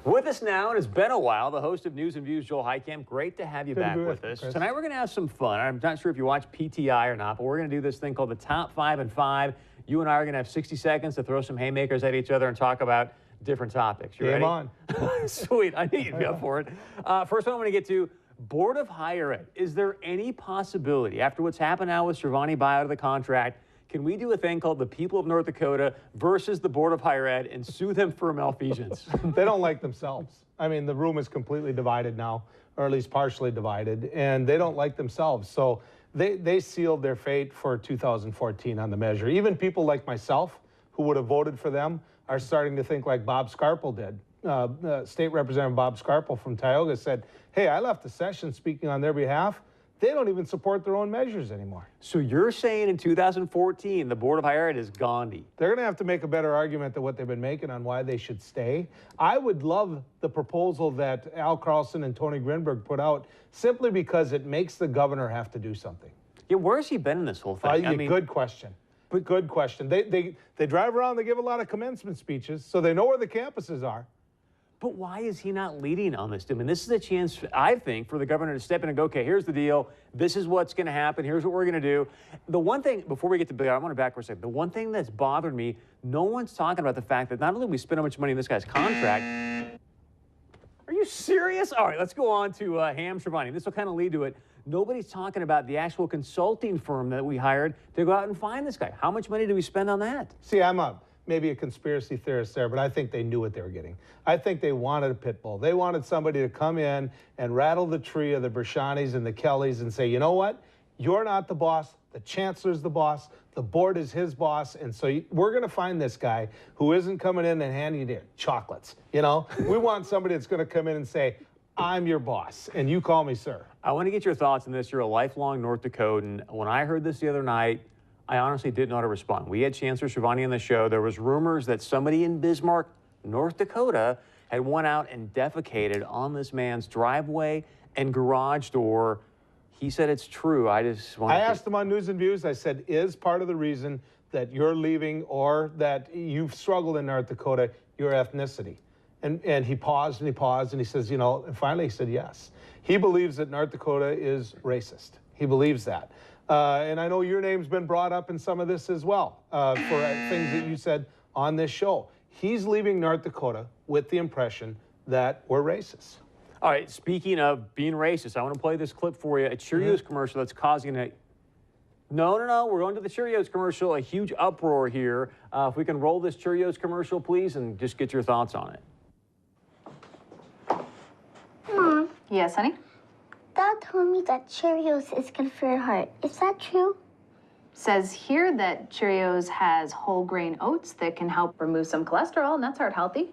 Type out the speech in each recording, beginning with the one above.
With us now, and it's been a while, the host of News and Views, Joel Heitkamp. Great to have you back with us. Chris. Tonight we're going to have some fun. I'm not sure if you watch PTI or not, but we're going to do this thing called the Top 5 and 5. You and I are going to have 60 seconds to throw some haymakers at each other and talk about different topics. You ready? Game on. Sweet. I knew you'd be up for it. First one I want to get to, Board of Higher Ed. Is there any possibility, after what's happened now with Cervani buyout of the contract, can we do a thing called the people of North Dakota versus the Board of Higher Ed and sue them for malfeasance? They don't like themselves. I mean, the room is completely divided now, or at least partially divided, and they don't like themselves. So they sealed their fate for 2014 on the measure. Even people like myself, who would have voted for them, are starting to think like Bob Scarpel did. State Representative Bob Scarpel from Tioga said, hey, I left the session speaking on their behalf. They don't even support their own measures anymore. So you're saying in 2014, the Board of Higher Ed is Gandhi? They're going to have to make a better argument than what they've been making on why they should stay. I would love the proposal that Al Carlson and Tony Grinberg put out simply because it makes the governor have to do something. Yeah, where has he been in this whole thing? I mean, good question. Good question. They drive around, they give a lot of commencement speeches, so they know where the campuses are. But why is he not leading on this? I mean, this is a chance, I think, for the governor to step in and go, okay, here's the deal. This is what's going to happen. Here's what we're going to do. The one thing, before we get to I want to back for a second. The one thing that's bothered me, no one's talking about the fact that not only we spend how much money in this guy's contract. Are you serious? All right, let's go on to Ham Cervani. This will kind of lead to it. Nobody's talking about the actual consulting firm that we hired to go out and find this guy. How much money do we spend on that? See, I'm maybe a conspiracy theorist there, but I think they knew what they were getting. I think they wanted a pit bull. They wanted somebody to come in and rattle the tree of the Bershanis and the Kellys and say, you know what? You're not the boss. The chancellor's the boss. The board is his boss. And so we're going to find this guy who isn't coming in and handing you chocolates. You know, we want somebody that's going to come in and say, I'm your boss, and you call me sir. I want to get your thoughts on this. You're a lifelong North Dakotan. When I heard this the other night, I honestly didn't know how to respond. We had Chancellor Cervani on the show. There was rumors that somebody in Bismarck, North Dakota, had went out and defecated on this man's driveway and garage door. He said it's true. I asked him on News and Views, I said, is part of the reason that you're leaving or that you've struggled in North Dakota your ethnicity? And he paused and he paused and he says, you know, and finally he said yes. He believes that North Dakota is racist. He believes that. And I know your name's been brought up in some of this as well for things that you said on this show. He's leaving North Dakota with the impression that we're racist. All right, speaking of being racist, I want to play this clip for you, a Cheerios commercial that's causing a... No, we're going to the Cheerios commercial, a huge uproar here. If we can roll this Cheerios commercial, please, and just get your thoughts on it. Mom. Yes, honey? Dad told me that Cheerios is good for your heart. Is that true? Says here that Cheerios has whole grain oats that can help remove some cholesterol, and that's heart healthy.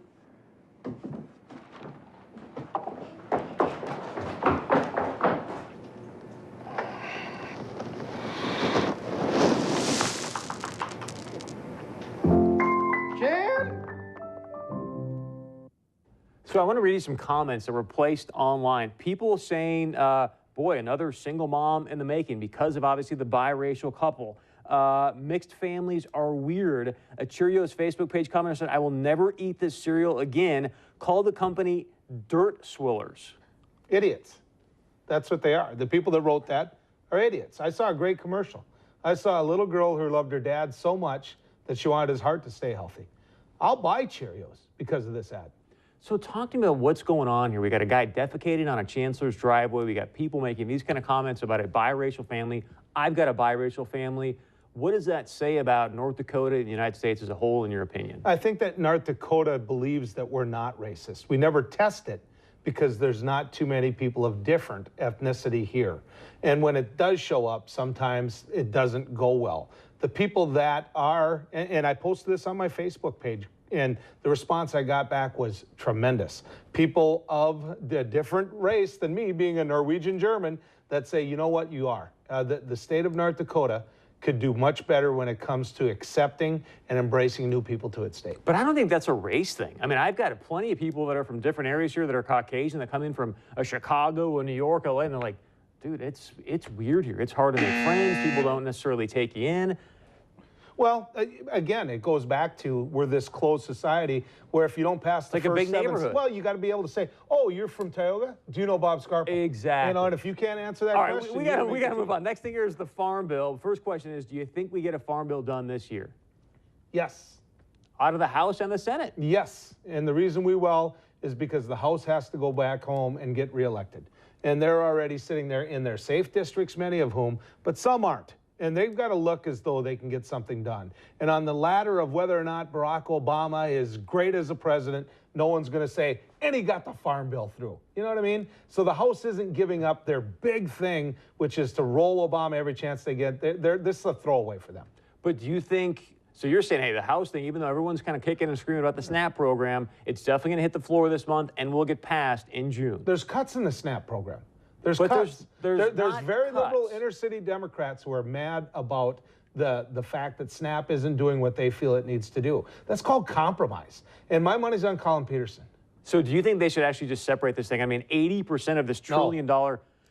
So I want to read you some comments that were placed online. People saying, boy, another single mom in the making because of obviously the biracial couple. Mixed families are weird. A Cheerios Facebook page commenter said, I will never eat this cereal again. Call the company Dirt Swillers. Idiots. That's what they are. The people that wrote that are idiots. I saw a great commercial. I saw a little girl who loved her dad so much that she wanted his heart to stay healthy. I'll buy Cheerios because of this ad. So talk to me about what's going on here. We got a guy defecating on a chancellor's driveway. We got people making these kind of comments about a biracial family. I've got a biracial family. What does that say about North Dakota and the United States as a whole, in your opinion? I think that North Dakota believes that we're not racist. We never test it because there's not too many people of different ethnicity here. And when it does show up, sometimes it doesn't go well. The people that are, and I posted this on my Facebook page, and the response I got back was tremendous. People of the different race than me, being a Norwegian German, that say, you know what, you are. The state of North Dakota could do much better when it comes to accepting and embracing new people to its state. But I don't think that's a race thing. I mean, I've got plenty of people that are from different areas here that are Caucasian that come in from Chicago or New York, LA, and they're like, dude, it's weird here. It's hard to make friends. People don't necessarily take you in. Well, again, it goes back to we're this closed society where if you don't pass the like a first big 7, neighborhood. well, you got to be able to say, "Oh, you're from Tioga? Do you know Bob Scarpa?" Exactly. You know, and if you can't answer that All right, question, we got to move on. Next thing here is the farm bill. First question is, do you think we get a farm bill done this year? Yes. Out of the House and the Senate? Yes, and the reason we will is because the House has to go back home and get reelected. And they're already sitting there in their safe districts, many of whom, but some aren't. And they've got to look as though they can get something done. And on the ladder of whether or not Barack Obama is great as a president, no one's going to say, and he got the farm bill through. You know what I mean? So the House isn't giving up their big thing, which is to roll Obama every chance they get. This is a throwaway for them. But do you think, so you're saying, hey, the House thing, even though everyone's kind of kicking and screaming about the SNAP program, it's definitely going to hit the floor this month and will get passed in June. There's cuts in the SNAP program. There's But cuts. there's There's very cuts. liberal inner city Democrats who are mad about the fact that SNAP isn't doing what they feel it needs to do. That's called compromise. And my money's on Colin Peterson. So do you think they should actually just separate this thing? I mean, 80% of this $1 trillion.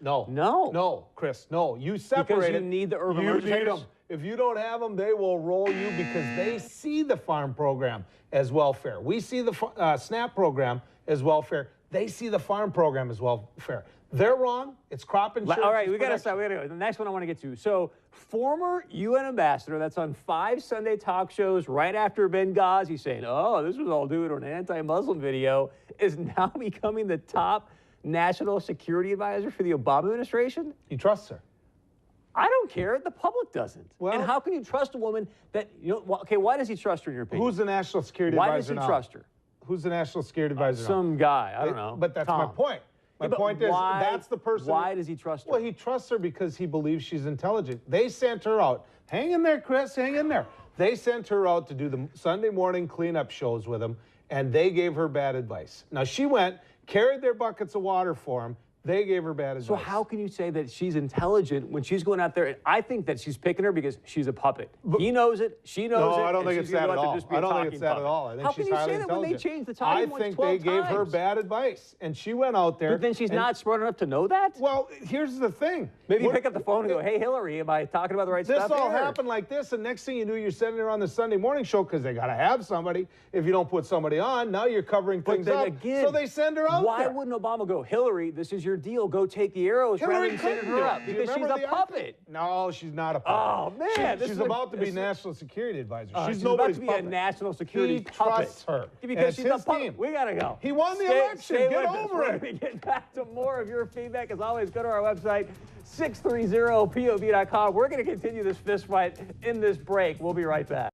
No, Chris, no. You separate Because you it. need the urban You legislators? need 'em. If you don't have them, they will roll you because they see the farm program as welfare. We see the SNAP program as welfare. They see the farm program as welfare. They're wrong. It's crop insurance. All right, we got to protection. stop. We got to go. The next one I want to get to. So, former UN ambassador, that's on 5 Sunday talk shows right after Benghazi, saying, "Oh, this was all due to an anti-Muslim video," is now becoming the top national security advisor for the Obama administration. He trusts her. I don't care. The public doesn't. Well- and how can you trust a woman that okay? Why does he trust her in your opinion? Who's the national security Why advisor does he now? trust her? Who's the national security advisor now? Some guy. I don't know. But that's my Tom. point. My Yeah, but point is why- that's the person. Why does he trust her? Well, he trusts her because he believes she's intelligent. They sent her out. Hang in there, Chris. Hang in there. They sent her out to do the Sunday morning cleanup shows with him, and they gave her bad advice. Now, she went, carried their buckets of water for him. They gave her bad advice. So how can you say that she's intelligent when she's going out there? I think that she's picking her because she's a puppet. He knows it. She knows it. No, I don't and think she's it's gonna that go at out there all. just be a I don't think talking it's that puppet. at all. I think How she's can you highly say that when they intelligent. changed the talking I points think 12 they gave her times? bad advice, and she went out there. But then she's and- not smart enough to know that? Well, here's the thing. Maybe you What- pick up the phone and go, "Hey, Hillary, am I talking about the right This stuff all here?" happened like this, and next thing you knew, you're sitting there on the Sunday morning show because they got to have somebody. If you don't put somebody on, now you're covering But things then up. again, So they send her out why there. wouldn't Obama go, "Hillary, this is your deal. Go take the arrows," rather Hillary than sending Clinton her did. up? Do you Because she's remember a the puppet. No, she's not a puppet. Oh, man, this she's is a- about to be this- national security advisor. She's she's about nobody's to be puppet. a national security He puppet. trusts her. And Because it's she's a his puppet. team. We gotta go. He won the election. Stay Get with us. over We're it. gonna get back to more of your feedback. As always, go to our website, 630pov.com. We're gonna continue this fist fight in this break. We'll be right back.